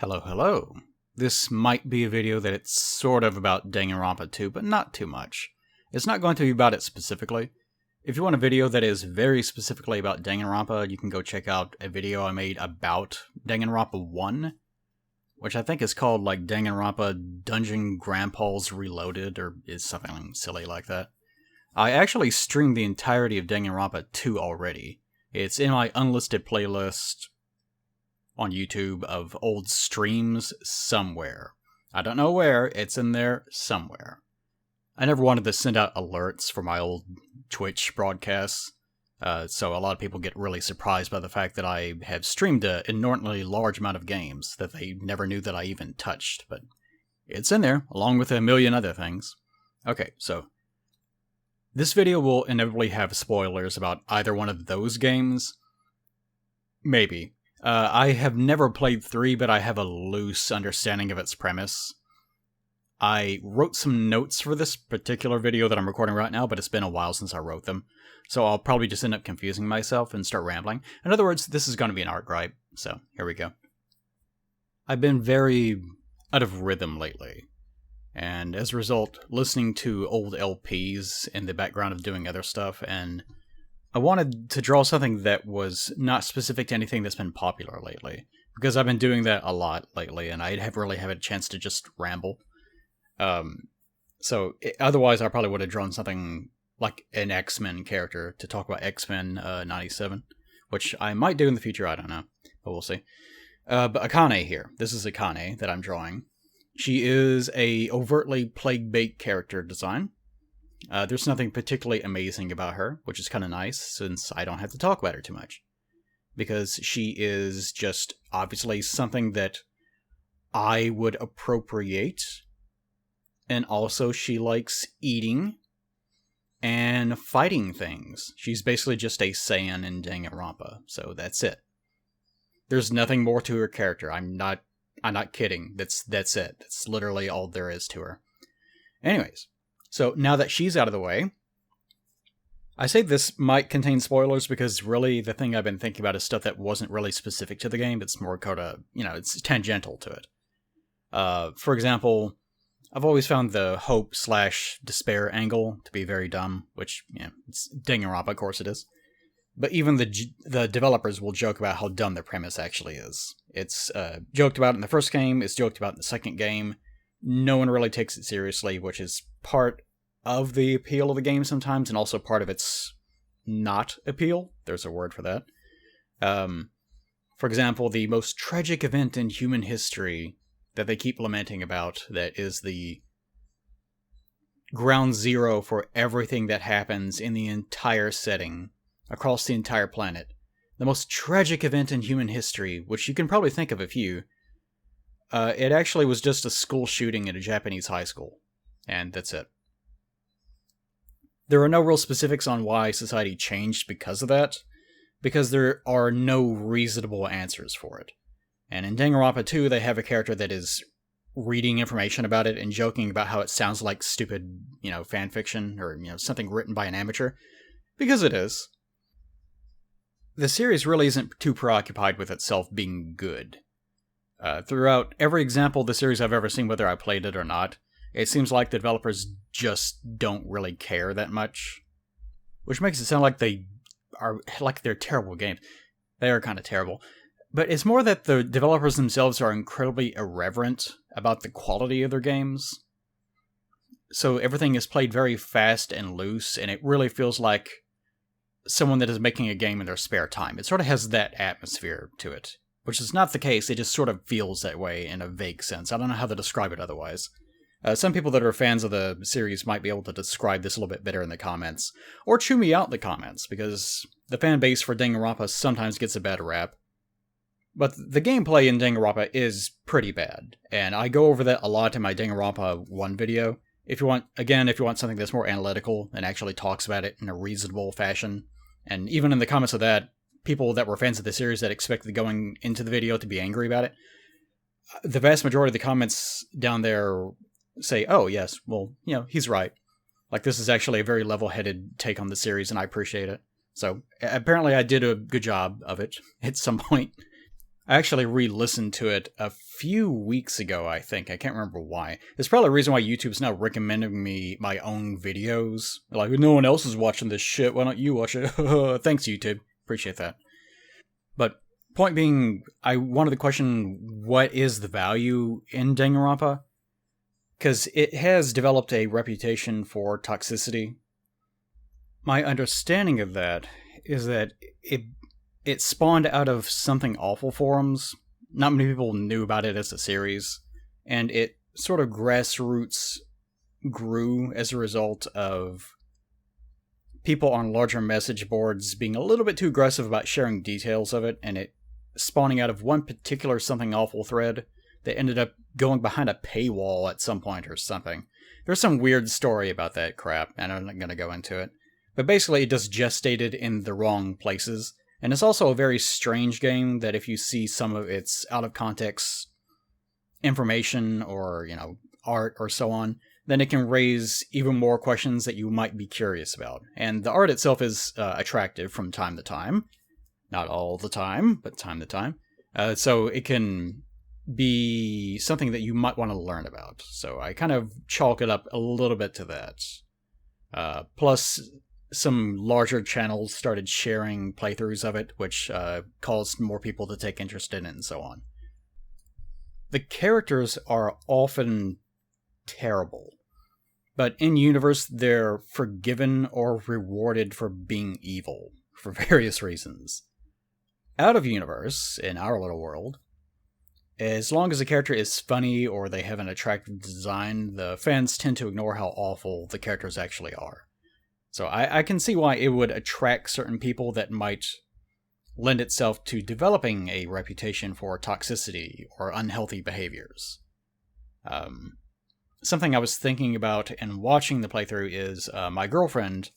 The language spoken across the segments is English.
Hello, hello. This might be a video that it's sort of about Danganronpa 2, but not too much. It's not going to be about it specifically. If you want a video that is very specifically about Danganronpa, you can go check out a video I made about Danganronpa 1, which I think is called like Danganronpa Dungeon Grandpa's Reloaded, or is something silly like that. I actually streamed the entirety of Danganronpa 2 already. It's in my unlisted playlist on YouTube of old streams somewhere. I don't know where, it's in there somewhere. I never wanted to send out alerts for my old Twitch broadcasts, so a lot of people get really surprised by the fact that I have streamed an inordinately large amount of games that they never knew that I even touched, but it's in there, along with a million other things. Okay, so this video will inevitably have spoilers about either one of those games. Maybe. I have never played 3, but I have a loose understanding of its premise. I wrote some notes for this particular video that I'm recording right now, but it's been a while since I wrote them, so I'll probably just end up confusing myself and start rambling. In other words, this is going to be an art gripe, so here we go. I've been very out of rhythm lately, and as a result, listening to old LPs in the background of doing other stuff, and I wanted to draw something that was not specific to anything that's been popular lately, because I've been doing that a lot lately, and I haven't really had a chance to just ramble. Otherwise I probably would have drawn something like an X-Men character to talk about X-Men 97, which I might do in the future, I don't know, but we'll see. But Akane here, this is Akane that I'm drawing. She is a overtly plague bait character design. There's nothing particularly amazing about her, which is kind of nice, since I don't have to talk about her too much. Because she is just obviously something that I would appropriate, and also she likes eating and fighting things. She's basically just a Saiyan in Danganronpa, so that's it. There's nothing more to her character. I'm not kidding. That's it. That's literally all there is to her. Anyways. So now that she's out of the way, I say this might contain spoilers because really the thing I've been thinking about is stuff that wasn't really specific to the game. It's more kind of, it's tangential to it. For example, I've always found the hope/despair angle to be very dumb, which, it's Danganronpa, of course it is. But even the developers will joke about how dumb the premise actually is. It's joked about in the first game, it's joked about in the second game. No one really takes it seriously, which is part of the appeal of the game sometimes, and also part of its not appeal. There's a word for that. For example, the most tragic event in human history that they keep lamenting about, that is the ground zero for everything that happens in the entire setting, across the entire planet. The most tragic event in human history, which you can probably think of a few. It actually was just a school shooting at a Japanese high school, and that's it. There are no real specifics on why society changed because of that, because there are no reasonable answers for it. And in Danganronpa 2, they have a character that is reading information about it and joking about how it sounds like stupid, fanfiction, or, something written by an amateur, because it is. The series really isn't too preoccupied with itself being good. Throughout every example of the series I've ever seen, whether I played it or not, it seems like the developers just don't really care that much. Which makes it sound like they're terrible games. They are kind of terrible. But it's more that the developers themselves are incredibly irreverent about the quality of their games. So everything is played very fast and loose, and it really feels like someone that is making a game in their spare time. It sort of has that atmosphere to it. Which is not the case, it just sort of feels that way in a vague sense. I don't know how to describe it otherwise. Some people that are fans of the series might be able to describe this a little bit better in the comments. Or chew me out in the comments, because the fan base for Danganronpa sometimes gets a bad rap. But the gameplay in Danganronpa is pretty bad, and I go over that a lot in my Danganronpa 1 video. If you want something that's more analytical and actually talks about it in a reasonable fashion, and even in the comments of that, people that were fans of the series that expected going into the video to be angry about it, the vast majority of the comments down there say, oh yes, well, he's right. Like, this is actually a very level-headed take on the series, and I appreciate it. So, apparently I did a good job of it at some point. I actually re-listened to it a few weeks ago, I think. I can't remember why. It's probably the reason why YouTube's now recommending me my own videos. Like, no one else is watching this shit, why don't you watch it? Thanks, YouTube. Appreciate that. But point being, I wanted to question, what is the value in Danganronpa? Because it has developed a reputation for toxicity. My understanding of that is that it spawned out of Something Awful forums. Not many people knew about it as a series, and it sort of grassroots grew as a result of people on larger message boards being a little bit too aggressive about sharing details of it, and it spawning out of one particular Something Awful thread that ended up going behind a paywall at some point or something. There's some weird story about that crap, and I'm not going to go into it. But basically, it just gestated in the wrong places. And it's also a very strange game that if you see some of its out-of-context information or, art or so on, then it can raise even more questions that you might be curious about. And the art itself is attractive from time to time. Not all the time, but time to time. So it can be something that you might want to learn about. So I kind of chalk it up a little bit to that. Plus, some larger channels started sharing playthroughs of it, which caused more people to take interest in it and so on. The characters are often terrible, but in-universe they're forgiven or rewarded for being evil, for various reasons. Out-of-universe, in our little world, as long as a character is funny or they have an attractive design, the fans tend to ignore how awful the characters actually are. So I can see why it would attract certain people that might lend itself to developing a reputation for toxicity or unhealthy behaviors. Something I was thinking about and watching the playthrough is my girlfriend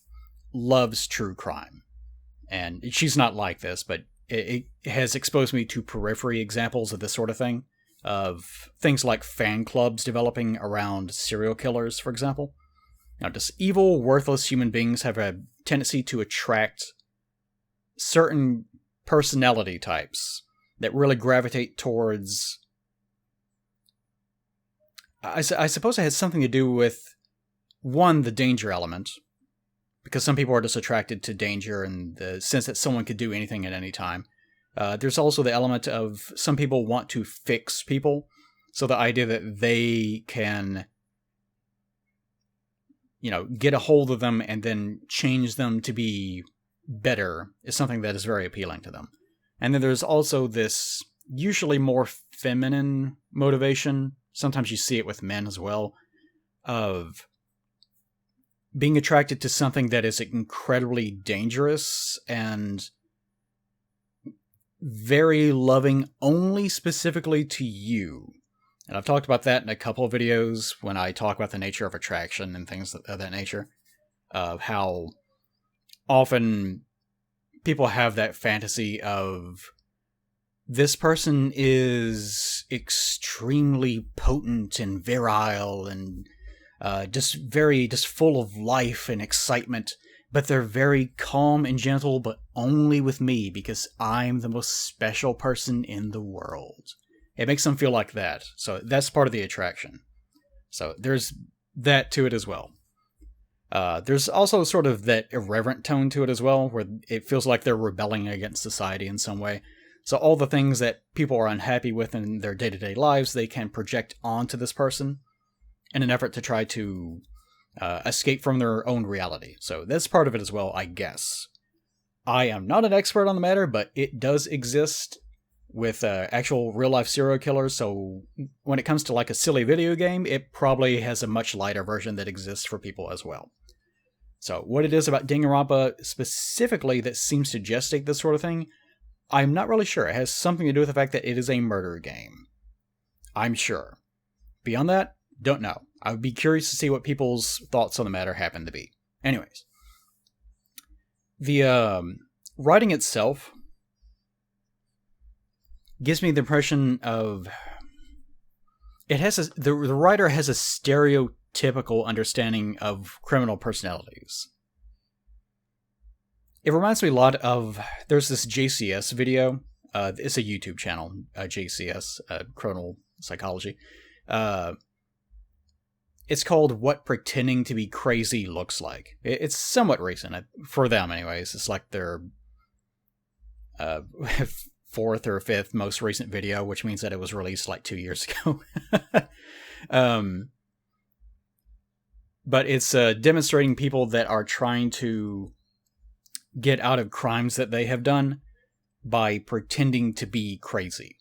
loves true crime. And she's not like this, but it has exposed me to periphery examples of this sort of thing. Of things like fan clubs developing around serial killers, for example. Now, just evil, worthless human beings have a tendency to attract certain personality types that really gravitate towards... I suppose it has something to do with, one, the danger element, because some people are just attracted to danger in the sense that someone could do anything at any time. There's also the element of some people want to fix people, so the idea that they can... get a hold of them and then change them to be better is something that is very appealing to them. And then there's also this usually more feminine motivation, sometimes you see it with men as well, of being attracted to something that is incredibly dangerous and very loving only specifically to you. And I've talked about that in a couple of videos when I talk about the nature of attraction and things of that nature. Of how often people have that fantasy of this person is extremely potent and virile and just full of life and excitement, but they're very calm and gentle, but only with me because I'm the most special person in the world. It makes them feel like that. So that's part of the attraction. So there's that to it as well. There's also sort of that irreverent tone to it as well, where it feels like they're rebelling against society in some way. So all the things that people are unhappy with in their day-to-day lives, they can project onto this person in an effort to try to escape from their own reality. So that's part of it as well, I guess. I am not an expert on the matter, but it does exist with actual real-life serial killers, so when it comes to like a silly video game, it probably has a much lighter version that exists for people as well. So what it is about Danganronpa specifically that seems to gestate this sort of thing, I'm not really sure. It has something to do with the fact that it is a murder game. I'm sure. Beyond that, don't know. I would be curious to see what people's thoughts on the matter happen to be. Anyways. The writing itself gives me the impression of the writer has a stereotypical understanding of criminal personalities. It reminds me a lot of, there's this JCS video It's a YouTube channel, JCS, Chronal Psychology. It's called What Pretending to Be Crazy Looks Like. It's somewhat recent, for them anyways. It's like their fourth or fifth most recent video, which means that it was released like 2 years ago. But it's demonstrating people that are trying to get out of crimes that they have done by pretending to be crazy.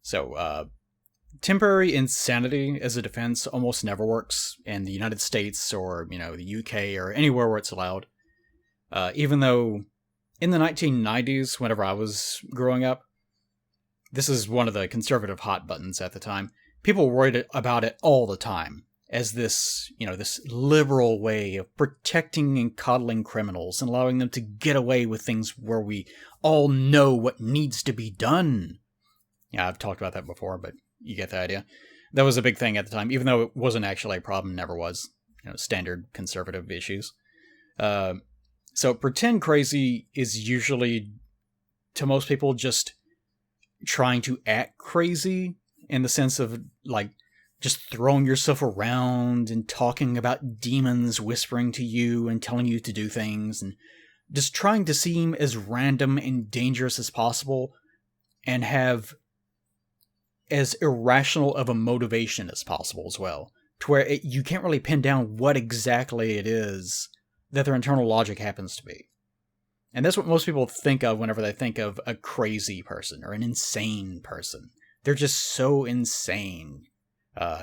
So, temporary insanity as a defense almost never works in the United States or, the UK or anywhere where it's allowed. Even though in the 1990s, whenever I was growing up, this is one of the conservative hot buttons at the time. People worried about it all the time as this, this liberal way of protecting and coddling criminals and allowing them to get away with things where we all know what needs to be done. Yeah, I've talked about that before, but you get the idea. That was a big thing at the time, even though it wasn't actually a problem, never was. Standard conservative issues. So pretend crazy is usually, to most people, just trying to act crazy in the sense of, like, just throwing yourself around and talking about demons whispering to you and telling you to do things and just trying to seem as random and dangerous as possible and have as irrational of a motivation as possible as well, to where you can't really pin down what exactly it is that their internal logic happens to be. And that's what most people think of whenever they think of a crazy person or an insane person. They're just so insane.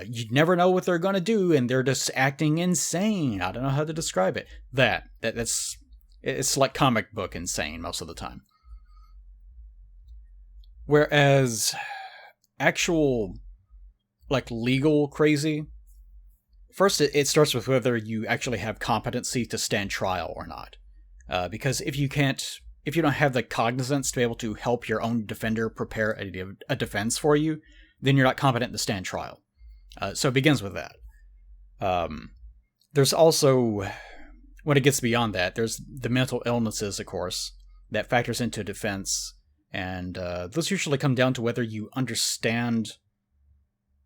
You never know what they're going to do, and they're just acting insane. I don't know how to describe it. It's like comic book insane most of the time. Whereas actual, like, legal crazy, first it starts with whether you actually have competency to stand trial or not. Because if you don't have the cognizance to be able to help your own defender prepare a defense for you, then you're not competent to stand trial. So it begins with that. There's also, when it gets beyond that, there's the mental illnesses, of course, that factors into defense. And those usually come down to whether you understand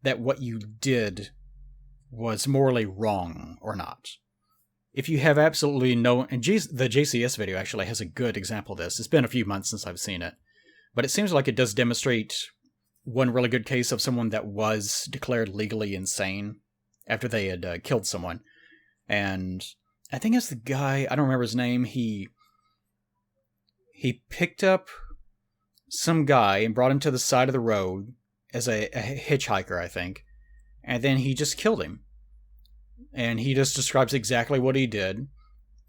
that what you did was morally wrong or not. If you have absolutely no... And the JCS video actually has a good example of this. It's been a few months since I've seen it. But it seems like it does demonstrate one really good case of someone that was declared legally insane after they had killed someone. And I think it's the guy... I don't remember his name. He picked up some guy and brought him to the side of the road as a hitchhiker, I think. And then he just killed him. And he just describes exactly what he did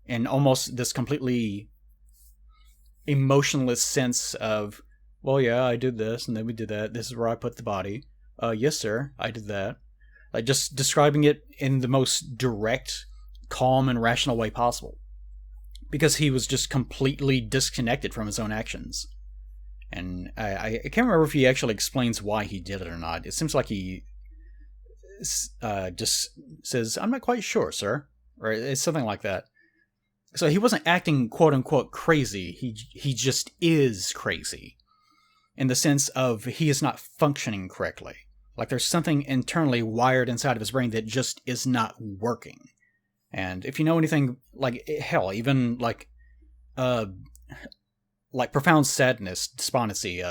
in almost this completely emotionless sense of, well, yeah, I did this, and then we did that. This is where I put the body. Yes, sir, I did that. Like, just describing it in the most direct, calm, and rational way possible. Because he was just completely disconnected from his own actions. And I can't remember if he actually explains why he did it or not. It seems like he just says, I'm not quite sure, sir. Or it's something like that. So he wasn't acting quote-unquote crazy. He just is crazy. In the sense of he is not functioning correctly. Like there's something internally wired inside of his brain that just is not working. And if you know anything, like, hell, even like profound sadness, despondency,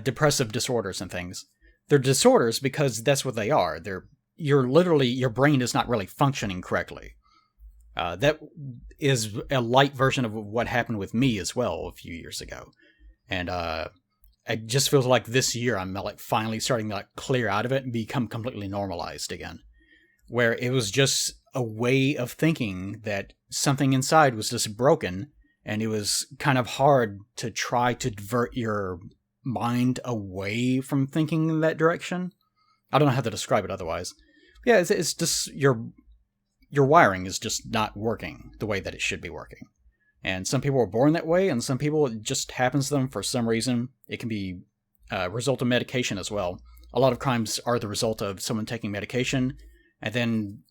depressive disorders and things. They're disorders because that's what they are. Your brain is not really functioning correctly. That is a light version of what happened with me as well a few years ago. And it just feels like this year I'm like finally starting to clear out of it and become completely normalized again. Where it was just a way of thinking that something inside was just broken, and it was kind of hard to try to divert your mind away from thinking in that direction. I don't know how to describe it otherwise. Yeah, it's just your wiring is just not working the way that it should be working. And some people are born that way, and some people it just happens to them for some reason. It can be a result of medication as well. A lot of crimes are the result of someone taking medication, and then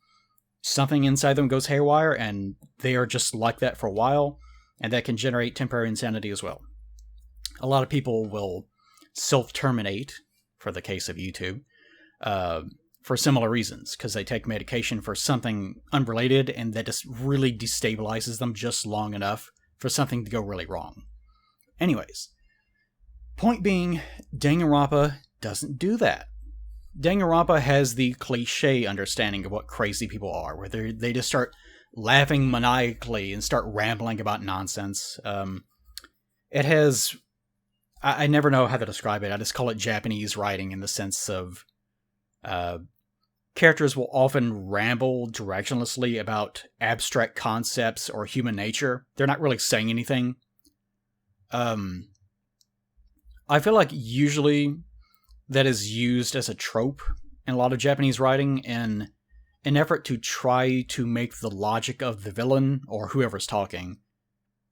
something inside them goes haywire, and they are just like that for a while, and that can generate temporary insanity as well. A lot of people will self-terminate, for the case of YouTube, for similar reasons, because they take medication for something unrelated and that just really destabilizes them just long enough for something to go really wrong. Anyways, point being, Danganronpa doesn't do that. Danganronpa has the cliche understanding of what crazy people are, where they just start laughing maniacally and start rambling about nonsense. It has... I never know how to describe it. I just call it Japanese writing in the sense of... characters will often ramble directionlessly about abstract concepts or human nature. They're not really saying anything. I feel like usually that is used as a trope in a lot of Japanese writing in an effort to try to make the logic of the villain, or whoever's talking,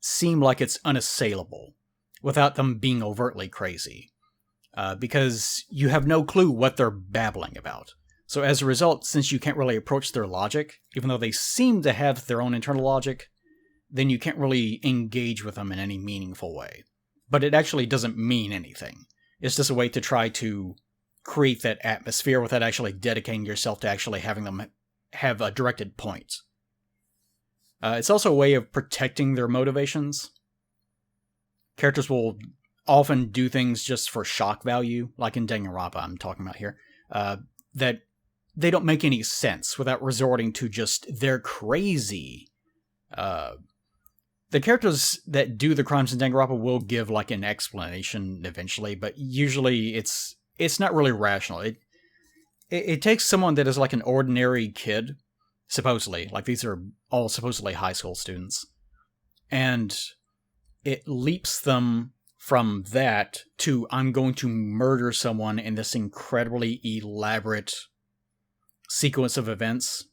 seem like it's unassailable, without them being overtly crazy. Because you have no clue what they're babbling about. So as a result, since you can't really approach their logic, even though they seem to have their own internal logic, then you can't really engage with them in any meaningful way. But it actually doesn't mean anything. It's just a way to try to create that atmosphere without actually dedicating yourself to actually having them have a directed point. It's also a way of protecting their motivations. Characters will often do things just for shock value, like in Danganronpa I'm talking about here, that they don't make any sense without resorting to just, they're crazy. The characters that do the crimes in Danganronpa will give like an explanation eventually, but usually it's not really rational. It takes someone that is like an ordinary kid, supposedly, like these are all supposedly high school students, and it leaps them from that to, I'm going to murder someone in this incredibly elaborate sequence of events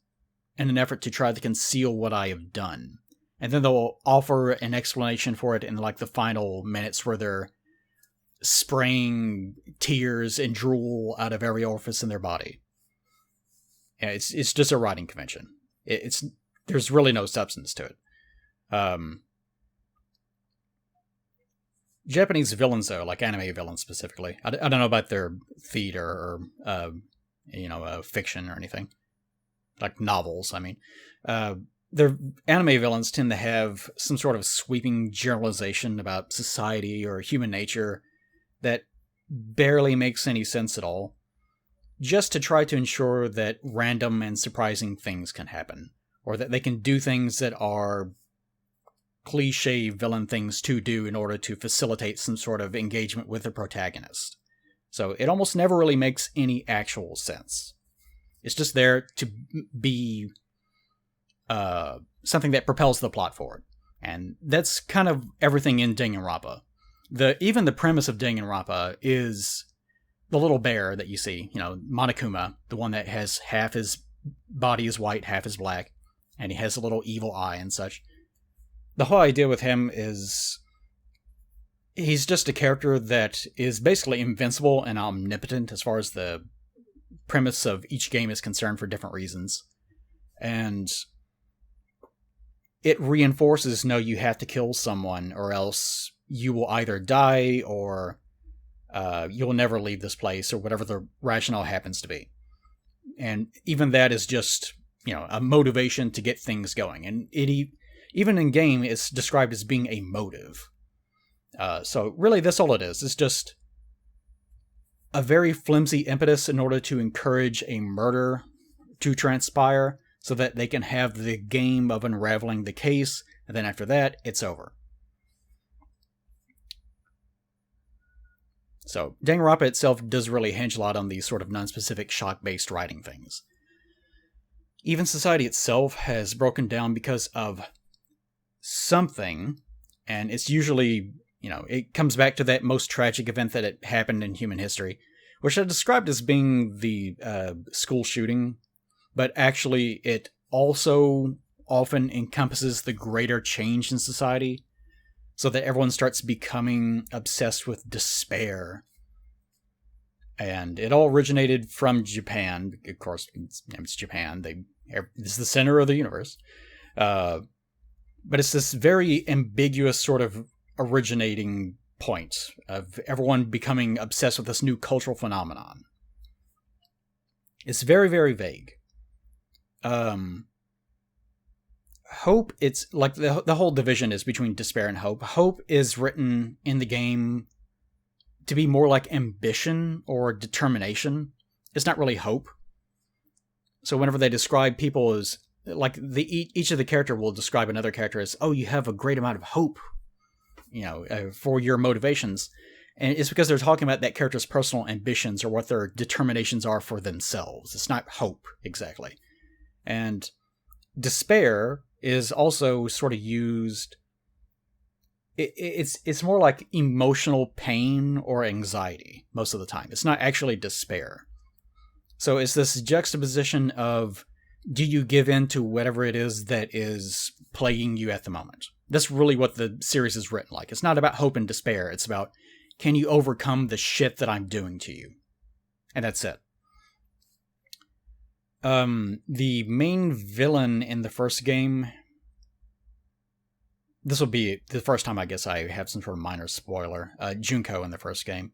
in an effort to try to conceal what I have done. And then they'll offer an explanation for it in like the final minutes where they're spraying tears and drool out of every orifice in their body. Yeah, it's just a writing convention. There's really no substance to it. Japanese villains, though, like anime villains specifically, I don't know about their theater or fiction or anything, like novels. I mean, their anime villains tend to have some sort of sweeping generalization about society or human nature that barely makes any sense at all, just to try to ensure that random and surprising things can happen, or that they can do things that are cliche villain things to do in order to facilitate some sort of engagement with the protagonist. So it almost never really makes any actual sense. It's just there to be something that propels the plot forward. And that's kind of everything in Danganronpa. Even the premise of Danganronpa is the little bear that you see, Monokuma, the one that has half his body is white, half is black, and he has a little evil eye and such. The whole idea with him is he's just a character that is basically invincible and omnipotent as far as the premise of each game is concerned for different reasons. And it reinforces, no, you have to kill someone or else you will either die or you'll never leave this place, or whatever the rationale happens to be. And even that is just, a motivation to get things going. And even in game, it's described as being a motive. So really, that's all it is. It's just a very flimsy impetus in order to encourage a murder to transpire so that they can have the game of unraveling the case, and then after that, it's over. So, Danganronpa itself does really hinge a lot on these sort of non-specific shock-based writing things. Even society itself has broken down because of something, and it's usually, it comes back to that most tragic event that it happened in human history, which I described as being the school shooting, but actually it also often encompasses the greater change in society, so that everyone starts becoming obsessed with despair. And it all originated from Japan. Of course, it's Japan. It's the center of the universe. But it's this very ambiguous sort of originating point of everyone becoming obsessed with this new cultural phenomenon. It's very, very vague. Hope, it's like the whole division is between despair and hope. Hope is written in the game to be more like ambition or determination. It's not really hope. So whenever they describe people as, like, each of the character will describe another character as, oh, you have a great amount of hope, for your motivations. And it's because they're talking about that character's personal ambitions or what their determinations are for themselves. It's not hope, exactly. And despair is also sort of used... It's more like emotional pain or anxiety most of the time. It's not actually despair. So it's this juxtaposition of, do you give in to whatever it is that is plaguing you at the moment? That's really what the series is written like. It's not about hope and despair. It's about, can you overcome the shit that I'm doing to you? And that's it. The main villain in the first game... This will be the first time I guess I have some sort of minor spoiler. Junko in the first game.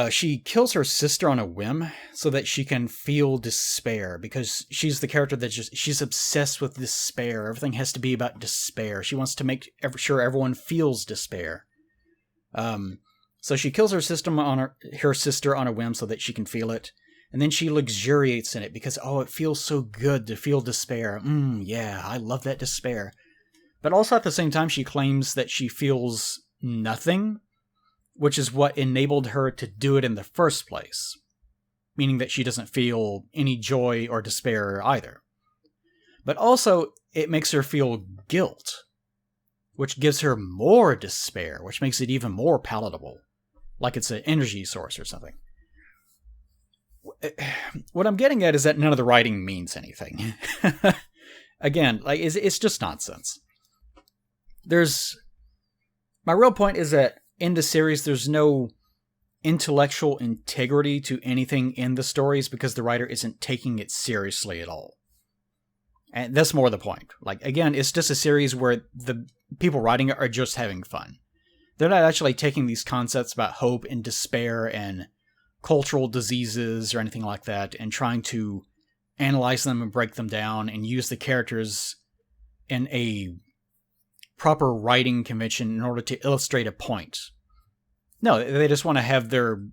She kills her sister on a whim so that she can feel despair, because she's the character that she's obsessed with despair. Everything has to be about despair. She wants to make sure everyone feels despair. So she kills her sister on a whim so that she can feel it. And then she luxuriates in it because, oh, it feels so good to feel despair. Yeah, I love that despair. But also at the same time, she claims that she feels nothing, which is what enabled her to do it in the first place. Meaning that she doesn't feel any joy or despair either. But also, it makes her feel guilt, which gives her more despair, which makes it even more palatable. Like it's an energy source or something. What I'm getting at is that none of the writing means anything. Again, like it's just nonsense. My real point is that in the series, there's no intellectual integrity to anything in the stories because the writer isn't taking it seriously at all. And that's more the point. Like, again, it's just a series where the people writing it are just having fun. They're not actually taking these concepts about hope and despair and cultural diseases or anything like that and trying to analyze them and break them down and use the characters in a proper writing convention in order to illustrate a point. No, they just want to have their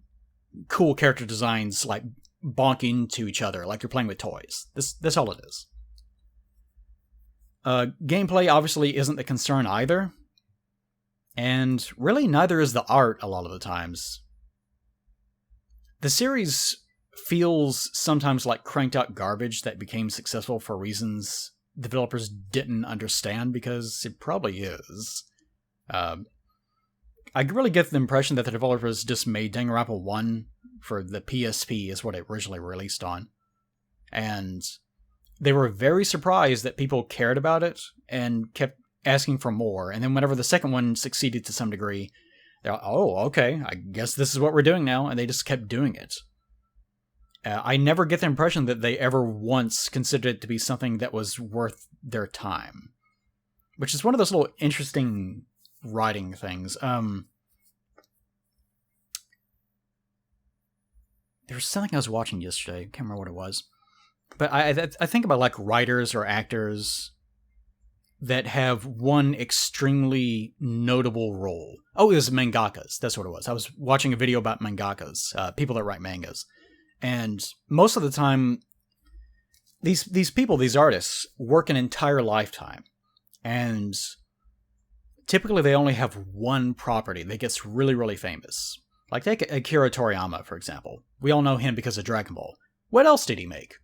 cool character designs like bonk into each other like you're playing with toys. That's all it is. Gameplay obviously isn't the concern either. And really neither is the art a lot of the times. The series feels sometimes like cranked out garbage that became successful for reasons developers didn't understand, because it probably is. I really get the impression that the developers just made Danganronpa 1 for the PSP is what it originally released on. And they were very surprised that people cared about it and kept asking for more. And then whenever the second one succeeded to some degree, they're like, oh, okay, I guess this is what we're doing now. And they just kept doing it. I never get the impression that they ever once considered it to be something that was worth their time. Which is one of those little interesting writing things. There was something I was watching yesterday. I can't remember what it was. But I think about like writers or actors that have one extremely notable role. Oh, it was mangakas. That's what it was. I was watching a video about mangakas, people that write mangas. And most of the time, these people, these artists, work an entire lifetime. And typically they only have one property that gets really, really famous. Like take Akira Toriyama, for example. We all know him because of Dragon Ball. What else did he make?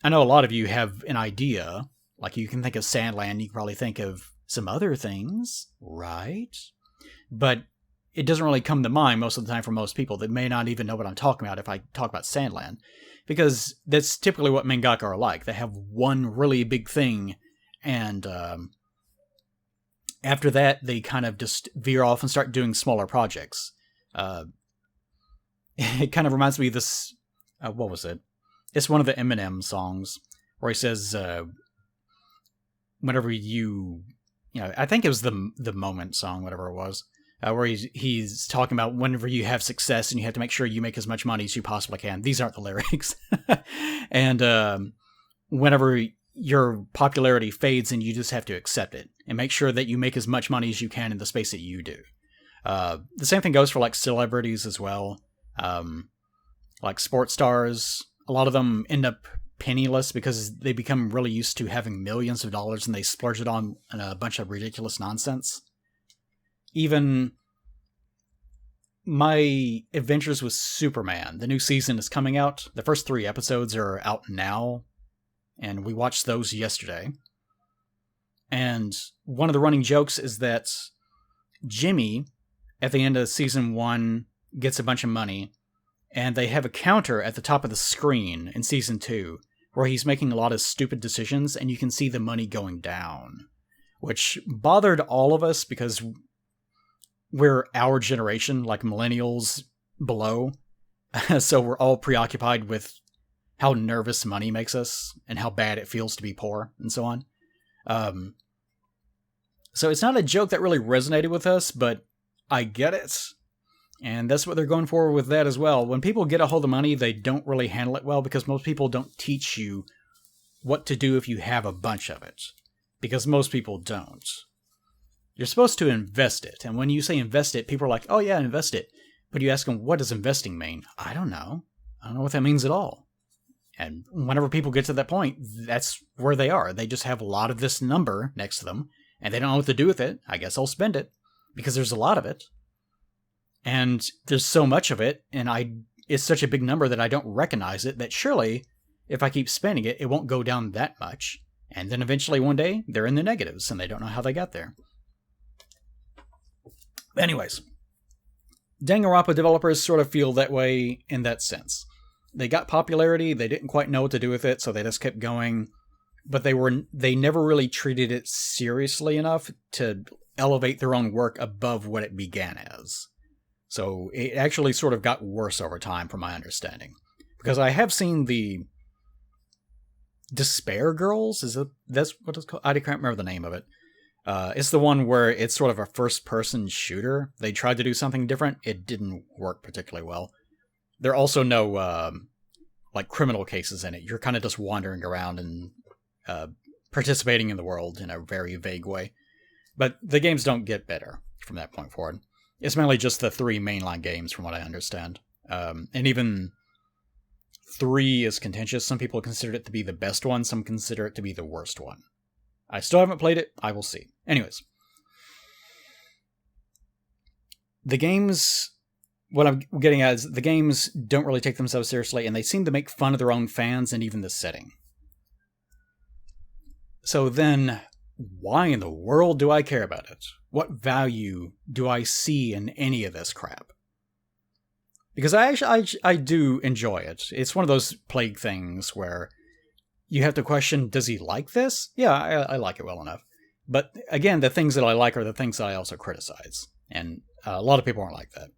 I know a lot of you have an idea. Like you can think of Sandland, you can probably think of some other things, right? But it doesn't really come to mind most of the time for most people. They may not even know what I'm talking about if I talk about Sandland. Because that's typically what mangaka are like. They have one really big thing, and after that, they kind of just veer off and start doing smaller projects. It kind of reminds me of this... what was it? It's one of the Eminem songs where he says, whenever I think it was the Moment song, whatever it was. where he's talking about whenever you have success and you have to make sure you make as much money as you possibly can. These aren't the lyrics. And whenever your popularity fades and you just have to accept it and make sure that you make as much money as you can in the space that you do. The same thing goes for like celebrities as well. Like sports stars, a lot of them end up penniless because they become really used to having millions of dollars and they splurge it on a bunch of ridiculous nonsense. Even my adventures with Superman, the new season is coming out. The first 3 episodes are out now, and we watched those yesterday. And one of the running jokes is that Jimmy, at the end of season 1, gets a bunch of money, and they have a counter at the top of the screen in season 2, where he's making a lot of stupid decisions, and you can see the money going down, which bothered all of us because we're our generation, like millennials below, so we're all preoccupied with how nervous money makes us and how bad it feels to be poor and so on. So it's not a joke that really resonated with us, but I get it. And that's what they're going for with that as well. When people get a hold of money, they don't really handle it well because most people don't teach you what to do if you have a bunch of it. Because most people don't. You're supposed to invest it. And when you say invest it, people are like, oh yeah, invest it. But you ask them, what does investing mean? I don't know. I don't know what that means at all. And whenever people get to that point, that's where they are. They just have a lot of this number next to them, and they don't know what to do with it. I guess I'll spend it, because there's a lot of it. And there's so much of it, and it's such a big number that I don't recognize it, that surely, if I keep spending it, it won't go down that much. And then eventually one day, they're in the negatives, and they don't know how they got there. Anyways, Danganronpa developers sort of feel that way in that sense. They got popularity, they didn't quite know what to do with it, so they just kept going, but they never really treated it seriously enough to elevate their own work above what it began as. So it actually sort of got worse over time, from my understanding. Because I have seen the Despair Girls, that's what it's called? I can't remember the name of it. It's the one where it's sort of a first-person shooter. They tried to do something different. It didn't work particularly well. There are also no, like, criminal cases in it. You're kind of just wandering around and participating in the world in a very vague way. But the games don't get better from that point forward. It's mainly just the 3 mainline games, from what I understand. And even 3 is contentious. Some people consider it to be the best one. Some consider it to be the worst one. I still haven't played it. I will see. Anyways. The games... What I'm getting at is the games don't really take themselves seriously, and they seem to make fun of their own fans and even the setting. So then, why in the world do I care about it? What value do I see in any of this crap? Because I do enjoy it. It's one of those plague things where you have to question, does he like this? Yeah, I like it well enough. But again, the things that I like are the things that I also criticize. And a lot of people aren't like that.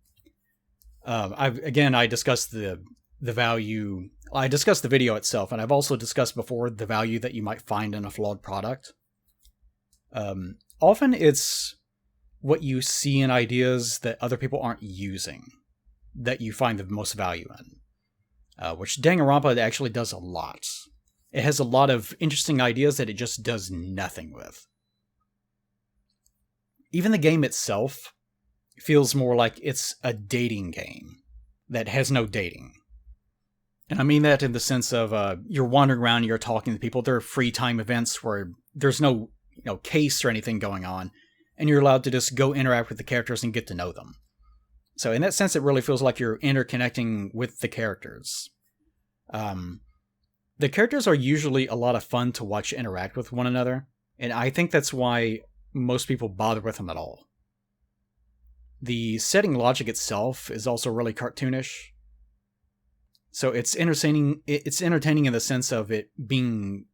I discussed the value. I discussed the video itself, and I've also discussed before the value that you might find in a flawed product. Often it's what you see in ideas that other people aren't using that you find the most value in, which Danganronpa actually does a lot. It has a lot of interesting ideas that it just does nothing with. Even the game itself feels more like it's a dating game that has no dating. And I mean that in the sense of you're wandering around, you're talking to people. There are free time events where there's no case or anything going on, and you're allowed to just go interact with the characters and get to know them. So in that sense, it really feels like you're interconnecting with the characters. The characters are usually a lot of fun to watch interact with one another, and I think that's why most people bother with them at all. The setting logic itself is also really cartoonish. So it's entertaining in the sense of it being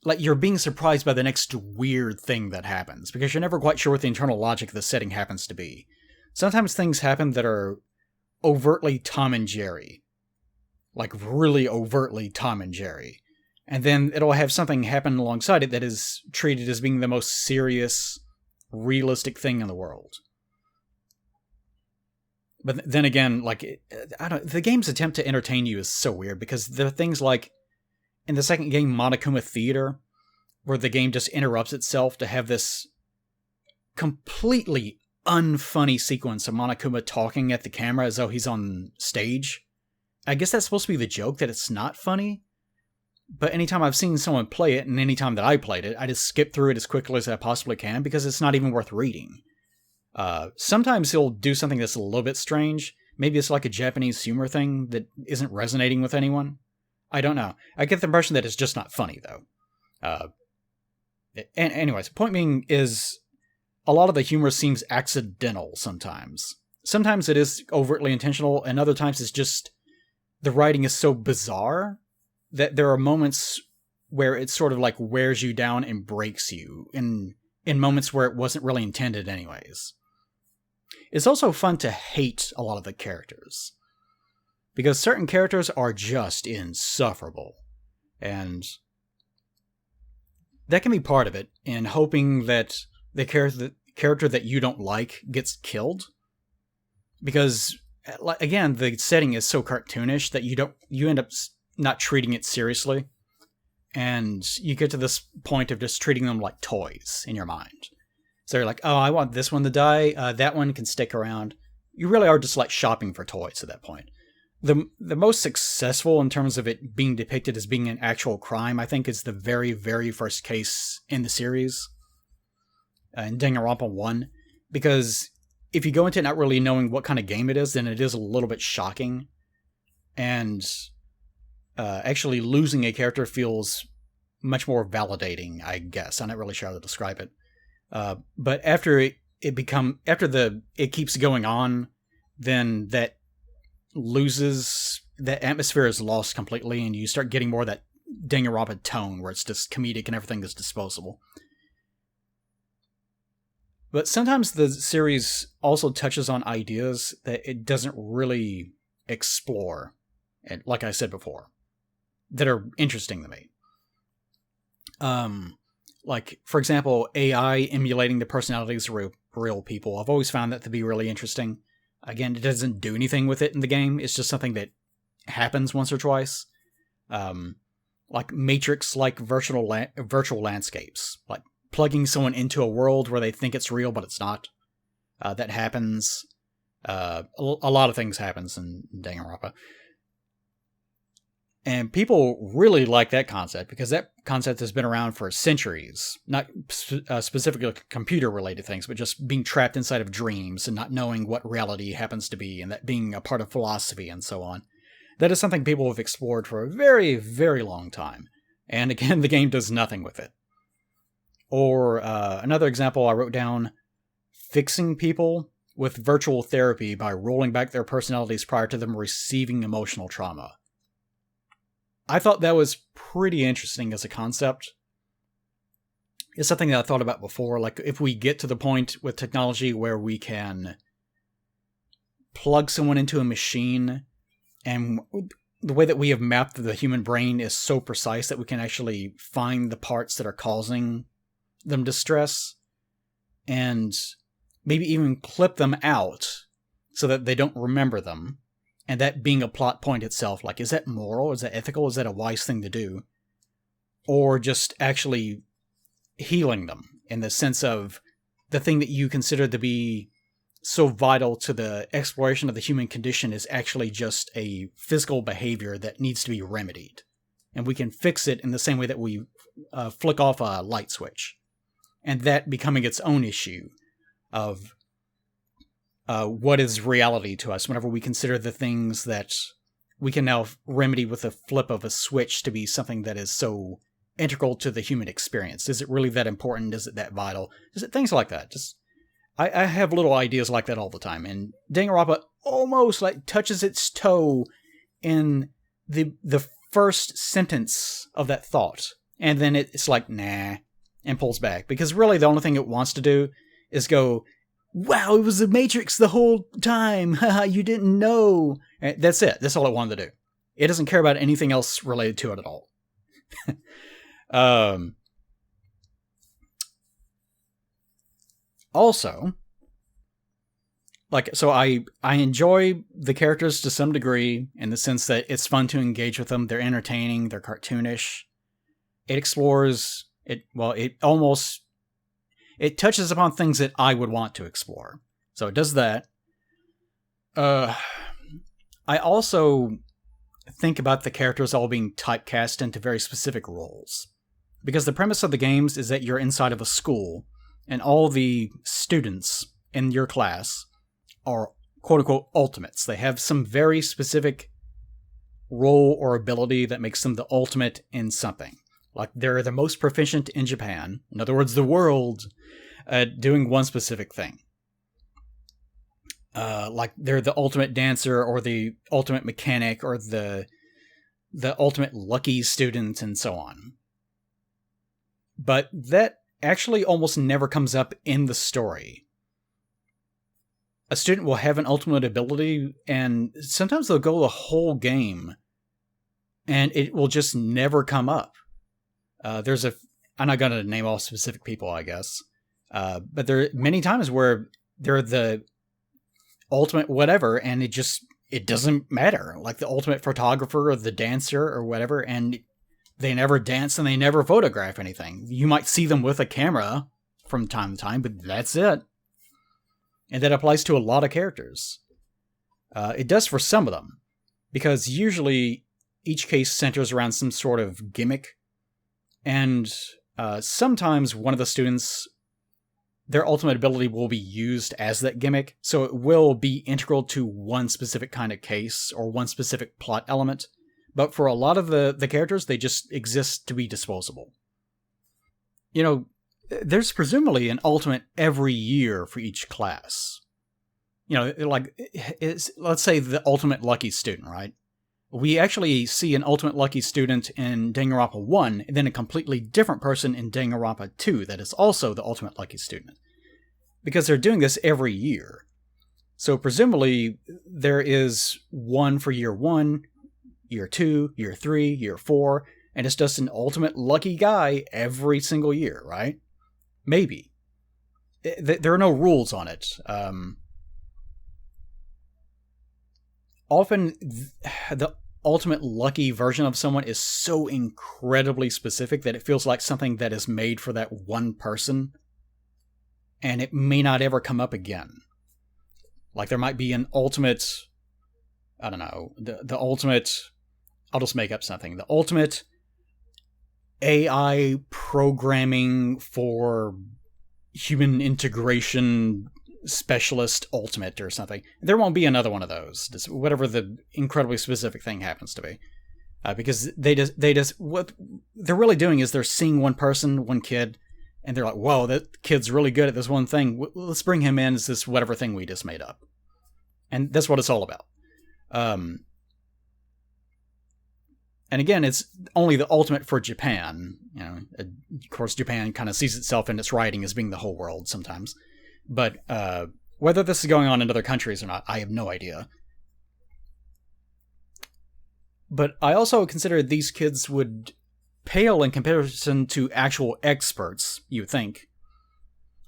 like you're being surprised by the next weird thing that happens, because you're never quite sure what the internal logic of the setting happens to be. Sometimes things happen that are overtly Tom and Jerry. Like really overtly Tom and Jerry. And then it'll have something happen alongside it that is treated as being the most serious realistic thing in the world. But then again, like, the game's attempt to entertain you is so weird, because there are things like, in the second game, Monokuma Theater, where the game just interrupts itself to have this completely unfunny sequence of Monokuma talking at the camera as though he's on stage. I guess that's supposed to be the joke, that it's not funny. But anytime I've seen someone play it, and anytime that I played it, I just skip through it as quickly as I possibly can, because it's not even worth reading. Sometimes he'll do something that's a little bit strange. Maybe it's like a Japanese humor thing that isn't resonating with anyone. I don't know. I get the impression that it's just not funny, though. Anyways, the point being is, a lot of the humor seems accidental sometimes. Sometimes it is overtly intentional, and other times it's just, the writing is so bizarre that there are moments where it sort of like wears you down and breaks you in moments where it wasn't really intended anyways. It's also fun to hate a lot of the characters, because certain characters are just insufferable, and that can be part of it, in hoping that the character that you don't like gets killed. Because, again, the setting is so cartoonish that you end up not treating it seriously, and you get to this point of just treating them like toys in your mind. So you're like, oh, I want this one to die, that one can stick around. You really are just like shopping for toys at that point. The most successful in terms of it being depicted as being an actual crime, I think, is the very, very first case in the series, in Danganronpa 1, because if you go into it not really knowing what kind of game it is, then it is a little bit shocking, and actually losing a character feels much more validating, I guess. I'm not really sure how to describe it. But after it keeps going on, then that atmosphere is lost completely, and you start getting more of that Danganronpa tone, where it's just comedic and everything is disposable. But sometimes the series also touches on ideas that it doesn't really explore, and like I said before, that are interesting to me. Like, for example, AI emulating the personalities of real people. I've always found that to be really interesting. Again, it doesn't do anything with it in the game. It's just something that happens once or twice. Like Matrix-like virtual landscapes. Like plugging someone into a world where they think it's real, but it's not. That happens. A lot of things happens in Danganronpa. And people really like that concept, because that concept has been around for centuries. Not specifically computer-related things, but just being trapped inside of dreams and not knowing what reality happens to be, and that being a part of philosophy and so on. That is something people have explored for a very, very long time. And again, the game does nothing with it. Or another example I wrote down, fixing people with virtual therapy by rolling back their personalities prior to them receiving emotional trauma. I thought that was pretty interesting as a concept. It's something that I thought about before. Like, if we get to the point with technology where we can plug someone into a machine, and the way that we have mapped the human brain is so precise that we can actually find the parts that are causing them distress, and maybe even clip them out so that they don't remember them. And that being a plot point itself, like, is that moral? Is that ethical? Is that a wise thing to do? Or just actually healing them in the sense of the thing that you consider to be so vital to the exploration of the human condition is actually just a physical behavior that needs to be remedied. And we can fix it in the same way that we flick off a light switch. And that becoming its own issue of what is reality to us whenever we consider the things that we can now remedy with a flip of a switch to be something that is so integral to the human experience. Is it really that important? Is it that vital? Is it things like that? Just I have little ideas like that all the time, and Danganronpa almost like touches its toe in the first sentence of that thought, and then it's like, nah, and pulls back, because really the only thing it wants to do is go, wow, it was the Matrix the whole time. Haha, you didn't know. And that's it. That's all it wanted to do. It doesn't care about anything else related to it at all. Also, so I enjoy the characters to some degree in the sense that it's fun to engage with them. They're entertaining. They're cartoonish. It explores it. Well, it touches upon things that I would want to explore. So it does that. I also think about the characters all being typecast into very specific roles. Because the premise of the games is that you're inside of a school, and all the students in your class are quote-unquote ultimates. They have some very specific role or ability that makes them the ultimate in something. Like they're the most proficient in Japan, in other words, the world, at doing one specific thing. Like they're the ultimate dancer, or the ultimate mechanic, or the ultimate lucky student, and so on. But that actually almost never comes up in the story. A student will have an ultimate ability, and sometimes they'll go the whole game, and it will just never come up. I'm not going to name all specific people, I guess. But there are many times where they're the ultimate whatever, and it doesn't matter. Like the ultimate photographer or the dancer or whatever, and they never dance and they never photograph anything. You might see them with a camera from time to time, but that's it. And that applies to a lot of characters. It does for some of them, because usually each case centers around some sort of gimmick, and sometimes one of the students, their ultimate ability will be used as that gimmick, so it will be integral to one specific kind of case or one specific plot element. But for a lot of the characters, they just exist to be disposable. You know, there's presumably an ultimate every year for each class. You know, like, let's say the ultimate lucky student, right? We actually see an ultimate lucky student in Danganronpa 1, and then a completely different person in Danganronpa 2 that is also the ultimate lucky student. Because they're doing this every year. So presumably, there is one for year 1, year 2, year 3, year 4, and it's just an ultimate lucky guy every single year, right? Maybe. There are no rules on it. Often, the ultimate lucky version of someone is so incredibly specific that it feels like something that is made for that one person, and it may not ever come up again. Like there might be an ultimate, I don't know, the ultimate, I'll just make up something, the ultimate AI programming for human integration specialist ultimate or something. There won't be another one of those, just whatever the incredibly specific thing happens to be. Because what they're really doing is they're seeing one person, one kid, and they're like, whoa, that kid's really good at this one thing. Let's bring him in as this whatever thing we just made up. And that's what it's all about. And again, it's only the ultimate for Japan. You know, of course, Japan kind of sees itself in its writing as being the whole world sometimes. But whether this is going on in other countries or not, I have no idea. But I also consider these kids would pale in comparison to actual experts, you would think.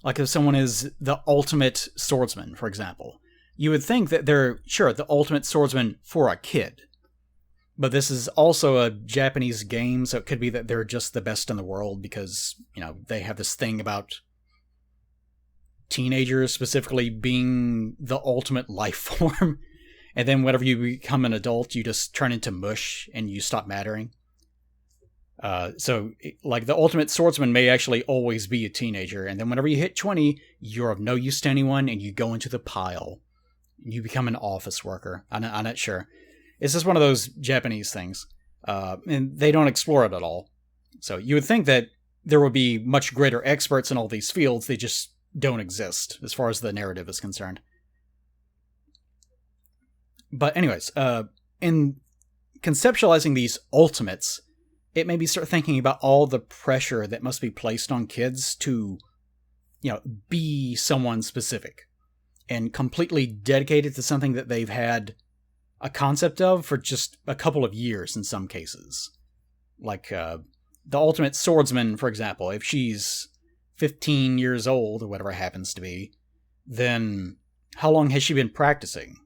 Like if someone is the ultimate swordsman, for example. You would think that they're, sure, the ultimate swordsman for a kid. But this is also a Japanese game, so it could be that they're just the best in the world because, you know, they have this thing about teenagers specifically being the ultimate life form. And then whenever you become an adult, you just turn into mush and you stop mattering. So, like, the ultimate swordsman may actually always be a teenager. And then whenever you hit 20, you're of no use to anyone and you go into the pile. You become an office worker. I'm not sure. It's just one of those Japanese things. And they don't explore it at all. So you would think that there would be much greater experts in all these fields. They just don't exist as far as the narrative is concerned. But anyways, in conceptualizing these ultimates, it made me start thinking about all the pressure that must be placed on kids to, you know, be someone specific and completely dedicated to something that they've had a concept of for just a couple of years in some cases. Like the ultimate swordsman, for example, if she's 15 years old, or whatever it happens to be, then how long has she been practicing?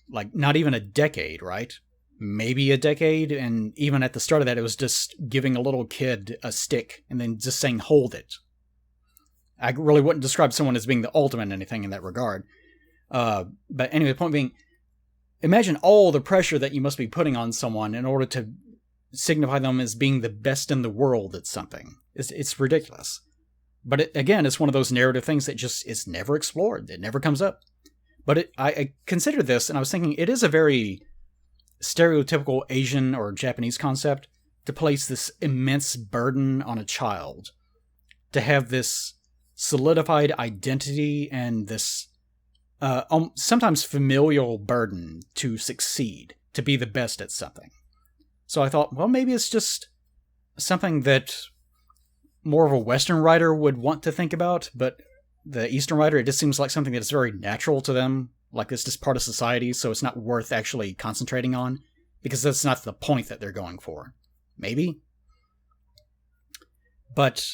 Like, not even a decade, right? Maybe a decade, and even at the start of that, it was just giving a little kid a stick and then just saying, hold it. I really wouldn't describe someone as being the ultimate anything in that regard. But anyway, the point being, imagine all the pressure that you must be putting on someone in order to signify them as being the best in the world at something. It's ridiculous. But again, it's one of those narrative things that just is never explored. It never comes up. But I considered this, and I was thinking it is a very stereotypical Asian or Japanese concept to place this immense burden on a child, to have this solidified identity and this sometimes familial burden to succeed, to be the best at something. So I thought, well, maybe it's just something that more of a Western writer would want to think about, but the Eastern writer, it just seems like something that is very natural to them, like it's just part of society, so it's not worth actually concentrating on, because that's not the point that they're going for. Maybe? But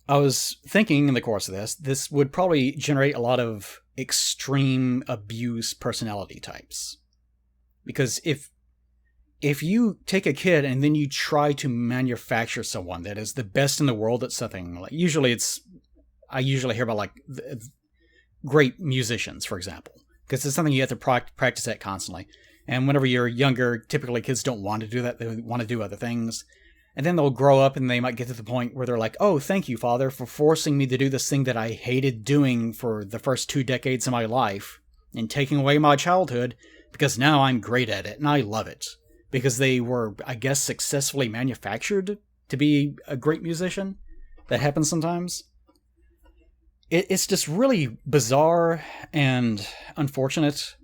I was thinking in the course of this would probably generate a lot of extreme abuse personality types. Because if you take a kid and then you try to manufacture someone that is the best in the world at something, like I usually hear about like great musicians, for example, because it's something you have to practice at constantly. And whenever you're younger, typically kids don't want to do that. They want to do other things. And then they'll grow up and they might get to the point where they're like, oh, thank you, Father, for forcing me to do this thing that I hated doing for the first 2 decades of my life and taking away my childhood, because now I'm great at it and I love it. Because they were, I guess, successfully manufactured to be a great musician. That happens sometimes. It's just really bizarre and unfortunate.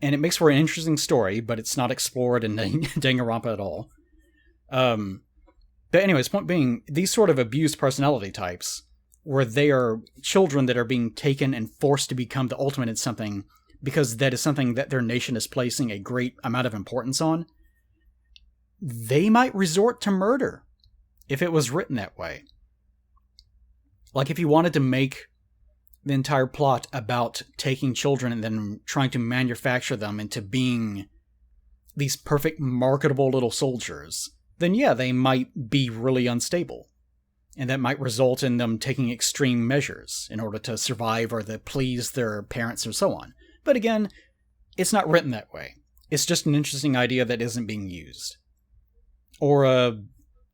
And it makes for an interesting story, but it's not explored in Danganronpa at all. But anyways, point being, these sort of abused personality types, where they are children that are being taken and forced to become the ultimate in something, because that is something that their nation is placing a great amount of importance on, they might resort to murder if it was written that way. Like if you wanted to make the entire plot about taking children and then trying to manufacture them into being these perfect, marketable little soldiers, then yeah, they might be really unstable. And that might result in them taking extreme measures in order to survive or to please their parents or so on. But again, it's not written that way. It's just an interesting idea that isn't being used. Or,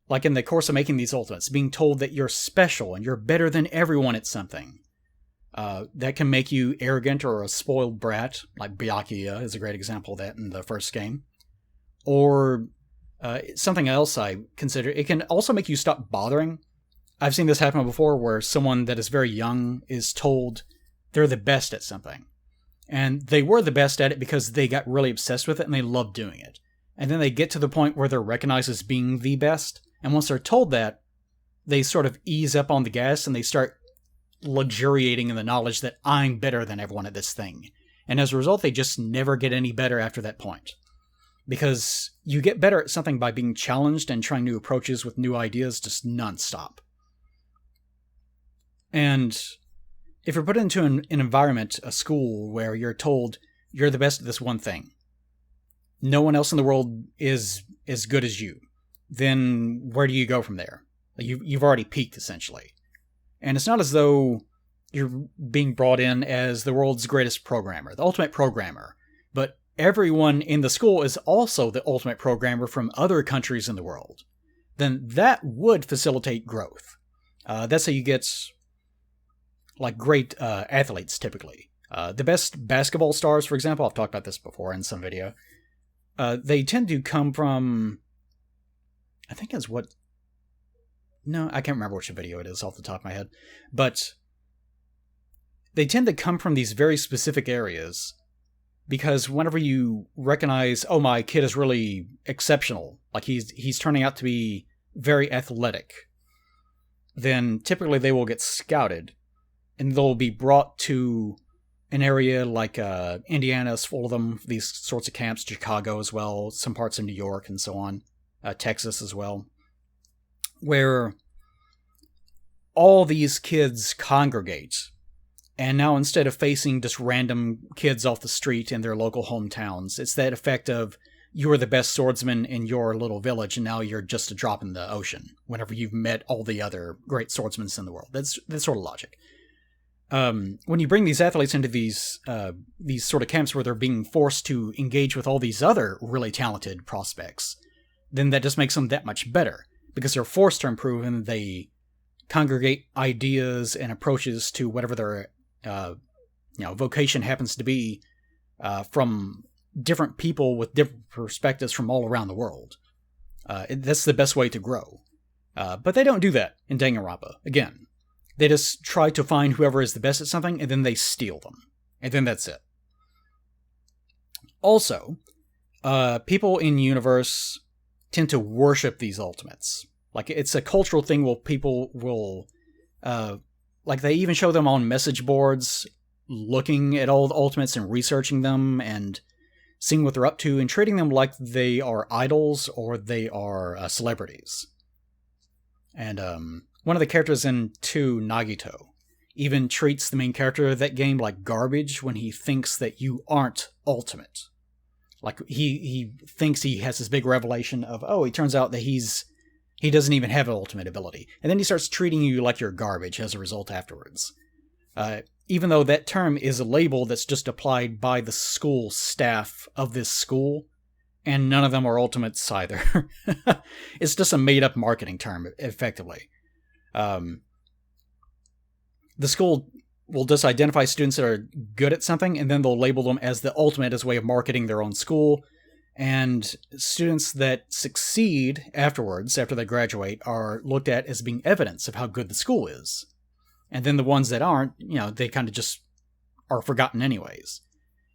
like in the course of making these ultimates, being told that you're special and you're better than everyone at something. That can make you arrogant or a spoiled brat, like Byakuya is a great example of that in the first game. Or something else I consider, it can also make you stop bothering. I've seen this happen before where someone that is very young is told they're the best at something. And they were the best at it because they got really obsessed with it and they loved doing it. And then they get to the point where they're recognized as being the best. And once they're told that, they sort of ease up on the gas and they start luxuriating in the knowledge that I'm better than everyone at this thing. And as a result, they just never get any better after that point. Because you get better at something by being challenged and trying new approaches with new ideas just nonstop. And if you're put into an environment, a school, where you're told you're the best at this one thing, no one else in the world is as good as you, then where do you go from there? You've already peaked, essentially. And it's not as though you're being brought in as the world's greatest programmer, the ultimate programmer, but everyone in the school is also the ultimate programmer from other countries in the world. Then that would facilitate growth. That's how you get like great athletes, typically. The best basketball stars, for example, I've talked about this before in some video, they tend to come from, I think it's what, no, I can't remember which video it is off the top of my head, but they tend to come from these very specific areas, because whenever you recognize, oh, my kid is really exceptional, like he's turning out to be very athletic, then typically they will get scouted, and they'll be brought to an area like Indiana is full of them, these sorts of camps, Chicago as well, some parts of New York and so on, Texas as well, where all these kids congregate. And now instead of facing just random kids off the street in their local hometowns, it's that effect of you're the best swordsman in your little village, and now you're just a drop in the ocean whenever you've met all the other great swordsmen in the world. That's sort of logic. When you bring these athletes into these sort of camps where they're being forced to engage with all these other really talented prospects, then that just makes them that much better, because they're forced to improve and they congregate ideas and approaches to whatever their vocation happens to be from different people with different perspectives from all around the world. That's the best way to grow. But they don't do that in Danganronpa. Again, they just try to find whoever is the best at something, and then they steal them. And then that's it. Also, people in universe tend to worship these ultimates. Like, it's a cultural thing where people will... like, they even show them on message boards, looking at all the ultimates and researching them, and seeing what they're up to, and treating them like they are idols or they are celebrities. And one of the characters in 2, Nagito, even treats the main character of that game like garbage when he thinks that you aren't ultimate. Like, he thinks he has this big revelation of, oh, it turns out that he doesn't even have an ultimate ability. And then he starts treating you like you're garbage as a result afterwards. Even though that term is a label that's just applied by the school staff of this school, and none of them are ultimates either. It's just a made-up marketing term, effectively. The school will just identify students that are good at something, and then they'll label them as the ultimate as a way of marketing their own school. And students that succeed afterwards, after they graduate, are looked at as being evidence of how good the school is. And then the ones that aren't, they kind of just are forgotten anyways.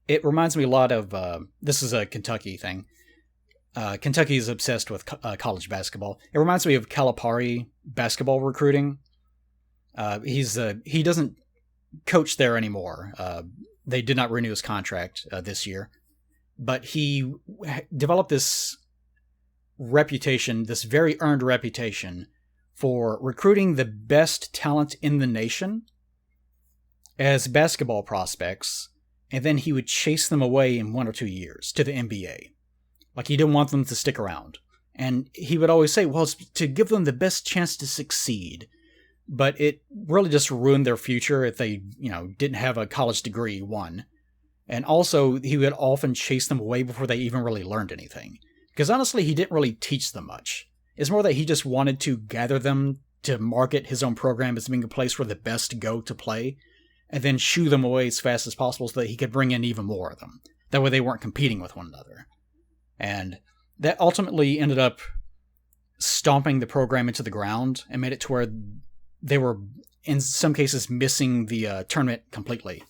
It reminds me a lot of, this is a Kentucky thing. Kentucky is obsessed with college basketball. It reminds me of Calipari basketball recruiting. He doesn't coach there anymore. They did not renew his contract this year. But he developed this reputation, this very earned reputation, for recruiting the best talent in the nation as basketball prospects, and then he would chase them away in 1 or 2 years to the NBA. Like, he didn't want them to stick around. And he would always say, well, it's to give them the best chance to succeed. But it really just ruined their future if they, didn't have a college degree, one. And also, he would often chase them away before they even really learned anything. Because honestly, he didn't really teach them much. It's more that he just wanted to gather them to market his own program as being a place where the best go to play, and then shoo them away as fast as possible so that he could bring in even more of them. That way they weren't competing with one another. And that ultimately ended up stomping the program into the ground and made it to where they were, in some cases, missing the tournament completely.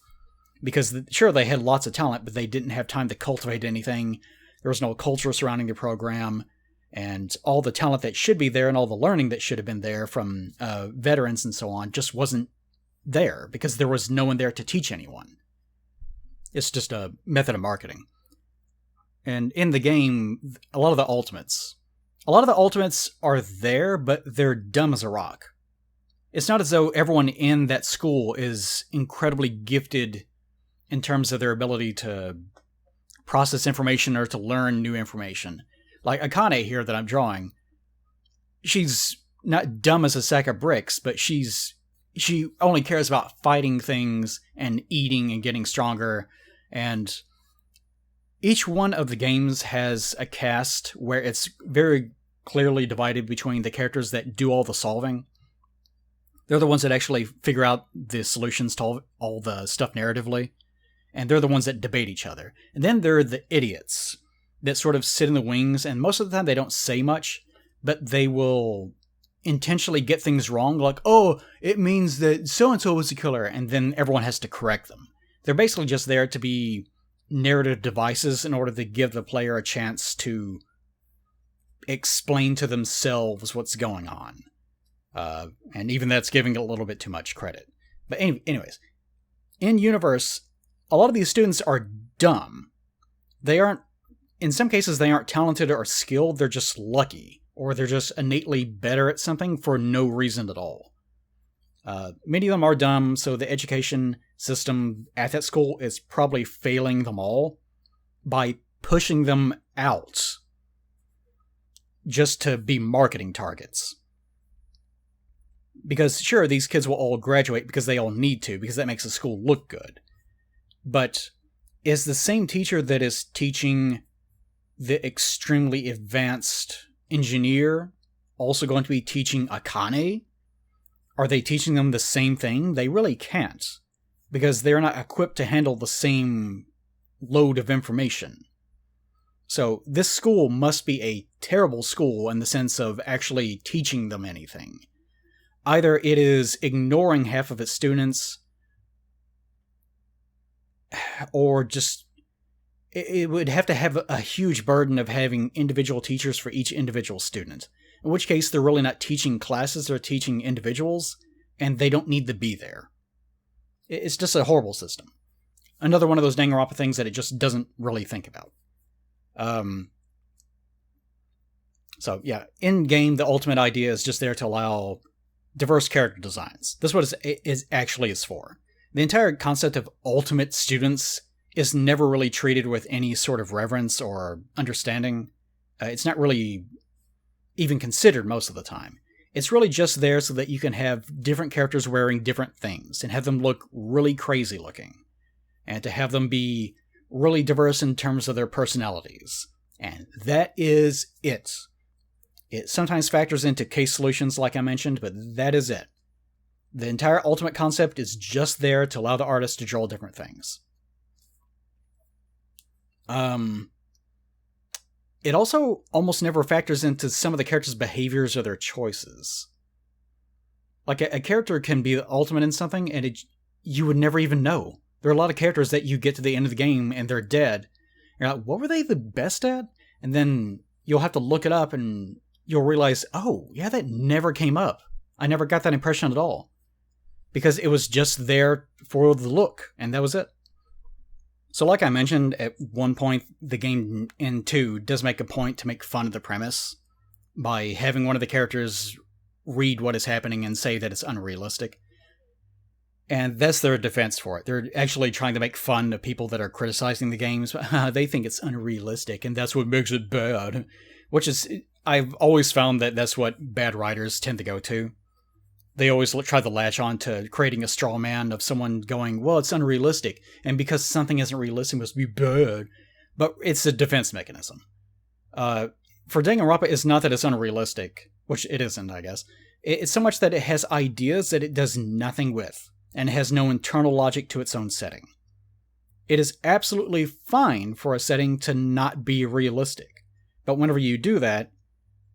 Because, sure, they had lots of talent, but they didn't have time to cultivate anything. There was no culture surrounding the program, and all the talent that should be there and all the learning that should have been there from veterans and so on just wasn't there, because there was no one there to teach anyone. It's just a method of marketing. And in the game, a lot of the ultimates are there, but they're dumb as a rock. It's not as though everyone in that school is incredibly gifted in terms of their ability to process information or to learn new information. Like Akane here that I'm drawing, she's not dumb as a sack of bricks, but she only cares about fighting things and eating and getting stronger. And each one of the games has a cast where it's very clearly divided between the characters that do all the solving. They're the ones that actually figure out the solutions to all the stuff narratively. And they're the ones that debate each other. And then there are the idiots that sort of sit in the wings, and most of the time they don't say much, but they will intentionally get things wrong, like, oh, it means that so-and-so was the killer, and then everyone has to correct them. They're basically just there to be narrative devices in order to give the player a chance to explain to themselves what's going on. And even that's giving it a little bit too much credit. But anyways, in universe, a lot of these students are dumb. In some cases, they aren't talented or skilled, they're just lucky. Or they're just innately better at something for no reason at all. Many of them are dumb, so the education system at that school is probably failing them all by pushing them out just to be marketing targets. Because sure, these kids will all graduate because they all need to, because that makes the school look good. But is the same teacher that is teaching the extremely advanced engineer also going to be teaching Akane? Are they teaching them the same thing? They really can't, because they're not equipped to handle the same load of information. So this school must be a terrible school in the sense of actually teaching them anything. Either it is ignoring half of its students, or just it would have to have a huge burden of having individual teachers for each individual student. In which case, they're really not teaching classes, they're teaching individuals, and they don't need to be there. It's just a horrible system. Another one of those Danganronpa things that it just doesn't really think about. So, yeah, in-game, the ultimate idea is just there to allow diverse character designs. That's what it actually is for. The entire concept of ultimate students is never really treated with any sort of reverence or understanding. It's not really even considered most of the time. It's really just there so that you can have different characters wearing different things and have them look really crazy looking. And to have them be really diverse in terms of their personalities. And that is it. It sometimes factors into case solutions like I mentioned, but that is it. The entire ultimate concept is just there to allow the artist to draw different things. It also almost never factors into some of the characters' behaviors or their choices. Like, a character can be the ultimate in something, and you would never even know. There are a lot of characters that you get to the end of the game, and they're dead. You're like, what were they the best at? And then you'll have to look it up, and you'll realize, oh, yeah, that never came up. I never got that impression at all. Because it was just there for the look, and that was it. So like I mentioned, at one point, the game in 2 does make a point to make fun of the premise by having one of the characters read what is happening and say that it's unrealistic. And that's their defense for it. They're actually trying to make fun of people that are criticizing the games. They think it's unrealistic, and that's what makes it bad. Which is, I've always found that that's what bad writers tend to go to. They always try to latch on to creating a straw man of someone going, well, it's unrealistic, and because something isn't realistic, it must be bad. But it's a defense mechanism. For Danganronpa, it's not that it's unrealistic, which it isn't, I guess. It's so much that it has ideas that it does nothing with, and has no internal logic to its own setting. It is absolutely fine for a setting to not be realistic, but whenever you do that,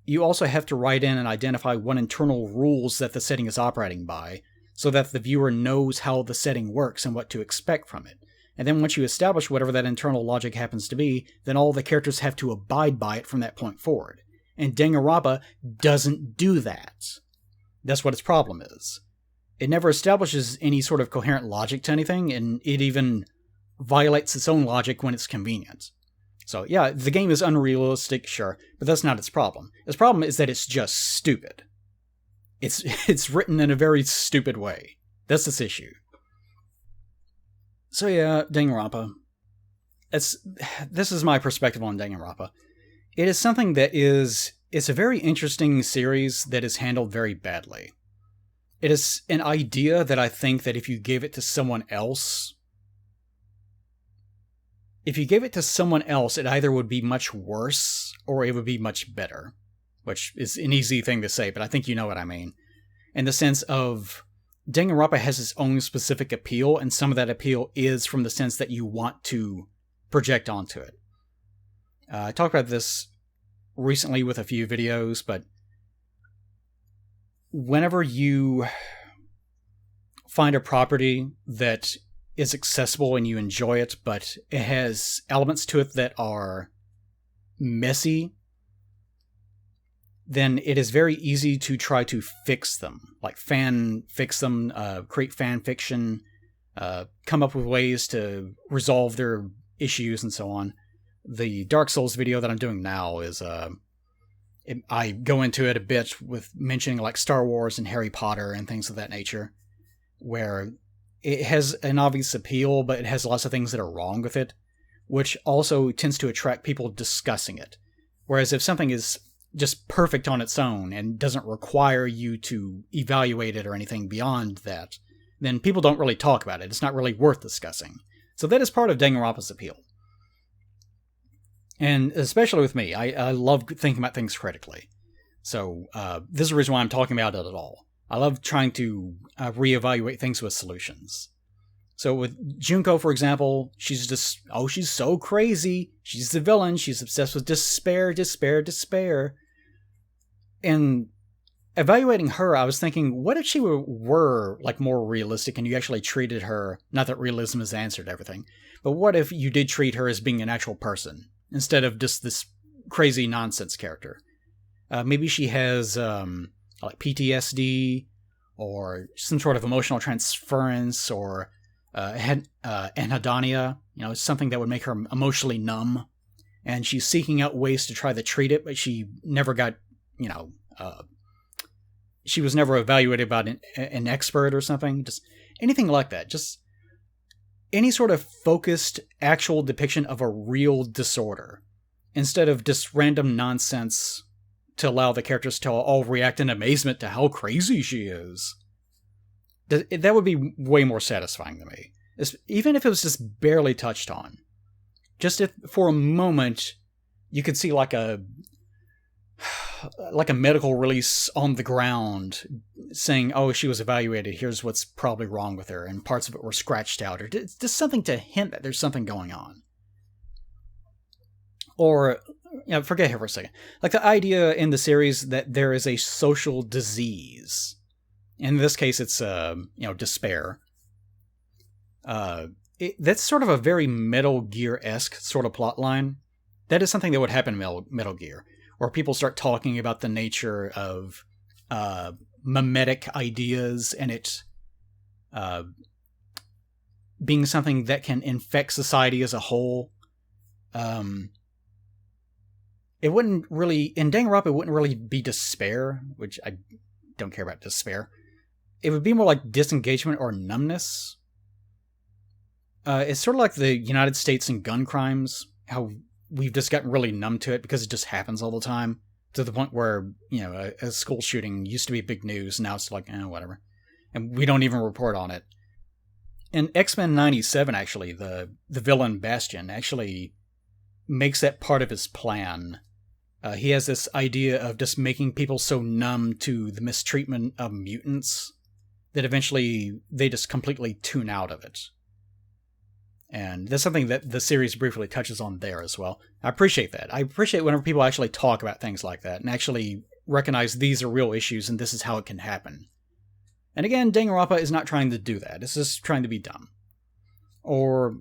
you also have to write in and identify what internal rules that the setting is operating by, so that the viewer knows how the setting works and what to expect from it. And then once you establish whatever that internal logic happens to be, then all the characters have to abide by it from that point forward. And Danganronpa doesn't do that. That's what its problem is. It never establishes any sort of coherent logic to anything, and it even violates its own logic when it's convenient. So yeah, the game is unrealistic, sure, but that's not its problem. Its problem is that it's just stupid. It's written in a very stupid way. That's its issue. So yeah, Danganronpa. This is my perspective on Danganronpa. It is something that it's a very interesting series that is handled very badly. It is an idea that I think that if you gave it to someone else, it either would be much worse or it would be much better, which is an easy thing to say, but I think you know what I mean. In the sense of, Danganronpa has its own specific appeal, and some of that appeal is from the sense that you want to project onto it. I talked about this recently with a few videos, but whenever you find a property that is accessible and you enjoy it, but it has elements to it that are messy, then it is very easy to try to fix them. Like fix them, create fan fiction, come up with ways to resolve their issues and so on. The Dark Souls video that I'm doing now is, I go into it a bit with mentioning like Star Wars and Harry Potter and things of that nature. where it has an obvious appeal, but it has lots of things that are wrong with it, which also tends to attract people discussing it. Whereas if something is just perfect on its own and doesn't require you to evaluate it or anything beyond that, then people don't really talk about it. It's not really worth discussing. So that is part of Danganronpa's appeal. And especially with me, I love thinking about things critically. So this is the reason why I'm talking about it at all. I love trying to reevaluate things with solutions. So with Junko, for example, she's so crazy. She's the villain. She's obsessed with despair. And evaluating her, I was thinking, what if she were like more realistic and you actually treated her, not that realism is the answer to everything, but what if you did treat her as being an actual person instead of just this crazy nonsense character? Maybe she has like PTSD or some sort of emotional transference or anhedonia, something that would make her emotionally numb, and she's seeking out ways to try to treat it, but she never got, she was never evaluated by an expert or something. Just anything like that. Just any sort of focused, actual depiction of a real disorder, instead of just random nonsense to allow the characters to all react in amazement to how crazy she is. That would be way more satisfying to me. Even if it was just barely touched on. Just if for a moment you could see like a medical release on the ground saying, oh, she was evaluated, here's what's probably wrong with her, and parts of it were scratched out, or just something to hint that there's something going on. Or, forget here for a second. Like the idea in the series that there is a social disease. In this case, it's, despair. That's sort of a very Metal Gear-esque sort of plot line. That is something that would happen in Metal Gear, where people start talking about the nature of mimetic ideas and it being something that can infect society as a whole. It wouldn't really, in Danganronpa, it wouldn't really be despair, which I don't care about despair. It would be more like disengagement or numbness. It's sort of like the United States and gun crimes, how we've just gotten really numb to it because it just happens all the time, to the point where, a school shooting used to be big news, now it's like, whatever. And we don't even report on it. In X-Men 97, actually, the villain Bastion actually makes that part of his plan. He has this idea of just making people so numb to the mistreatment of mutants that eventually they just completely tune out of it. And that's something that the series briefly touches on there as well. I appreciate that. I appreciate whenever people actually talk about things like that and actually recognize these are real issues and this is how it can happen. And again, Danganronpa is not trying to do that. It's just trying to be dumb. Or,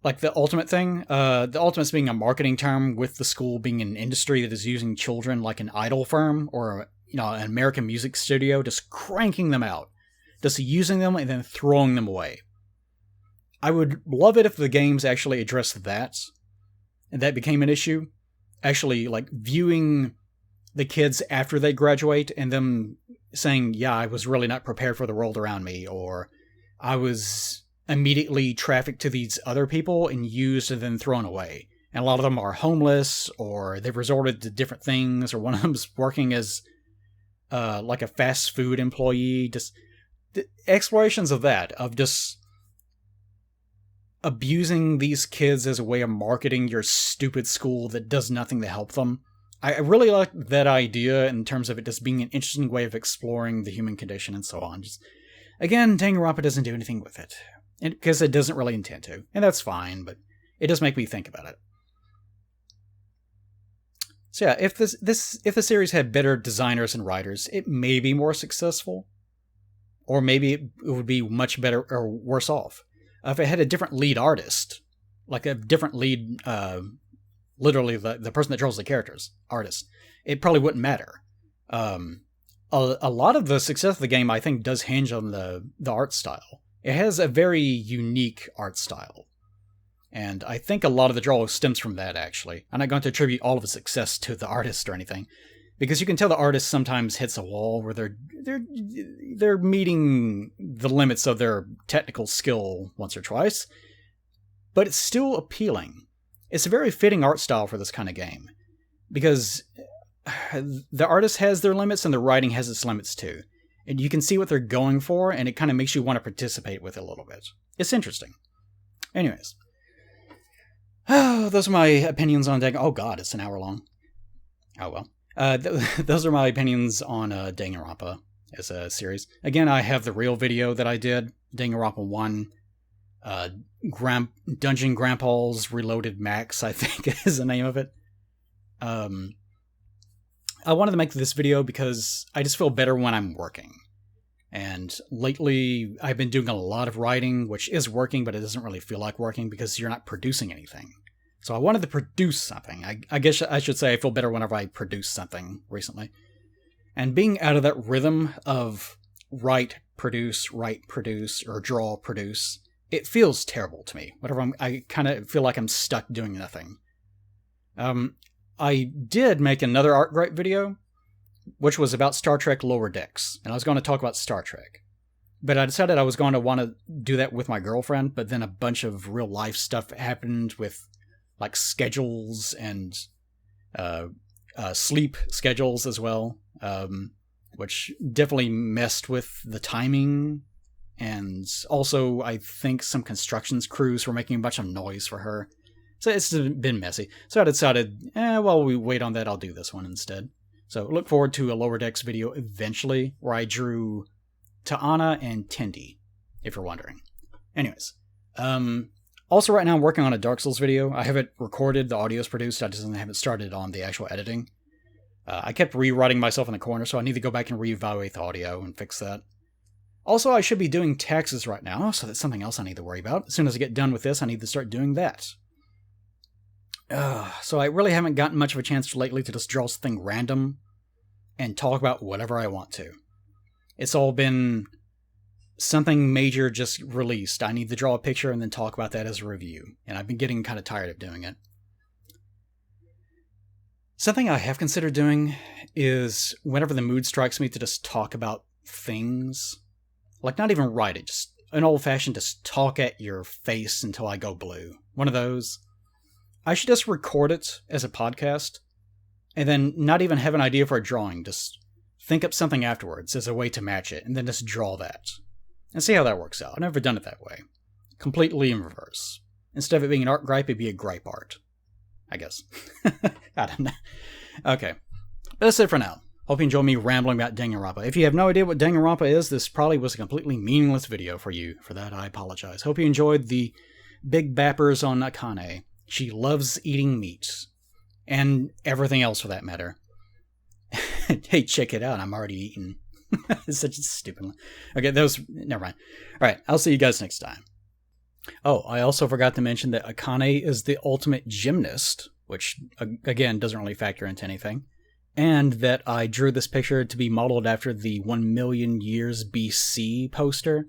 like the Ultimate thing. The Ultimate's being a marketing term with the school being an industry that is using children like an idol firm or, an American music studio, just cranking them out. Just using them and then throwing them away. I would love it if the games actually addressed that, and that became an issue. Actually, like, viewing the kids after they graduate, and them saying, yeah, I was really not prepared for the world around me, or I was immediately trafficked to these other people and used and then thrown away. And a lot of them are homeless, or they've resorted to different things, or one of them's working as, like a fast food employee. Just the explorations of that, of just abusing these kids as a way of marketing your stupid school that does nothing to help them. I really like that idea in terms of it just being an interesting way of exploring the human condition and so on. Just, again, Danganronpa doesn't do anything with it, because it doesn't really intend to, and that's fine, but it does make me think about it. So yeah, if the series had better designers and writers, it may be more successful, or maybe it would be much better or worse off. If it had a different lead artist, like a different lead, literally the person that draws the characters, artist, it probably wouldn't matter. A lot of the success of the game, I think, does hinge on the art style. It has a very unique art style. And I think a lot of the draw stems from that, actually. I'm not going to attribute all of the success to the artist or anything. Because you can tell the artist sometimes hits a wall where they're meeting the limits of their technical skill once or twice, but it's still appealing. It's a very fitting art style for this kind of game, because the artist has their limits and the writing has its limits too. And you can see what they're going for, and it kind of makes you want to participate with it a little bit. It's interesting. Anyways. Those are my opinions on Danganronpa. Oh god, it's an hour long. Oh well. Those are my opinions on Danganronpa as a series. Again, I have the real video that I did, Danganronpa 1, Dungeon Grandpa's Reloaded Max, I think is the name of it. I wanted to make this video because I just feel better when I'm working. And lately, I've been doing a lot of writing, which is working, but it doesn't really feel like working because you're not producing anything. So I wanted to produce something. I guess I should say I feel better whenever I produce something recently. And being out of that rhythm of write, produce, or draw, produce, it feels terrible to me. Whenever I kind of feel like I'm stuck doing nothing. I did make another art gripe video, which was about Star Trek Lower Decks, and I was going to talk about Star Trek. But I decided I was going to want to do that with my girlfriend, but then a bunch of real life stuff happened with, like, schedules and sleep schedules as well, which definitely messed with the timing. And also, I think some construction crews were making a bunch of noise for her. So it's been messy. So I decided, while we wait on that, I'll do this one instead. So look forward to a Lower Decks video eventually, where I drew Ta'ana and Tendi, if you're wondering. Anyways. Also right now I'm working on a Dark Souls video. I have it recorded, the audio is produced, I just haven't started on the actual editing. I kept rewriting myself in the corner, so I need to go back and reevaluate the audio and fix that. Also, I should be doing taxes right now, so that's something else I need to worry about. As soon as I get done with this, I need to start doing that. So I really haven't gotten much of a chance lately to just draw something random and talk about whatever I want to. It's all been something major just released. I need to draw a picture and then talk about that as a review, and I've been getting kind of tired of doing it. Something I have considered doing is whenever the mood strikes me to just talk about things, like not even write it, just an old-fashioned just talk at your face until I go blue. One of those. I should just record it as a podcast, and then not even have an idea for a drawing, just think up something afterwards as a way to match it, and then just draw that. And see how that works out. I've never done it that way. Completely in reverse. Instead of it being an art gripe, it'd be a gripe art. I guess. I don't know. Okay. That's it for now. Hope you enjoy me rambling about Danganronpa. If you have no idea what Danganronpa is, this probably was a completely meaningless video for you. For that, I apologize. Hope you enjoyed the big bappers on Akane. She loves eating meat. And everything else for that matter. Hey, check it out. I'm already eating. It's such a stupid one. Okay, never mind. Alright, I'll see you guys next time. Oh, I also forgot to mention that Akane is the ultimate gymnast, which, again, doesn't really factor into anything. And that I drew this picture to be modeled after the 1 million years BC poster,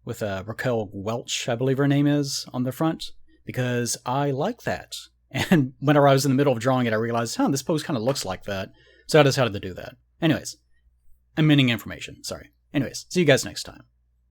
with Raquel Welch, I believe her name is, on the front. Because I like that. And whenever I was in the middle of drawing it, I realized, this pose kind of looks like that. So I decided to do that. Anyways, I'm meaning information. Sorry. Anyways, see you guys next time.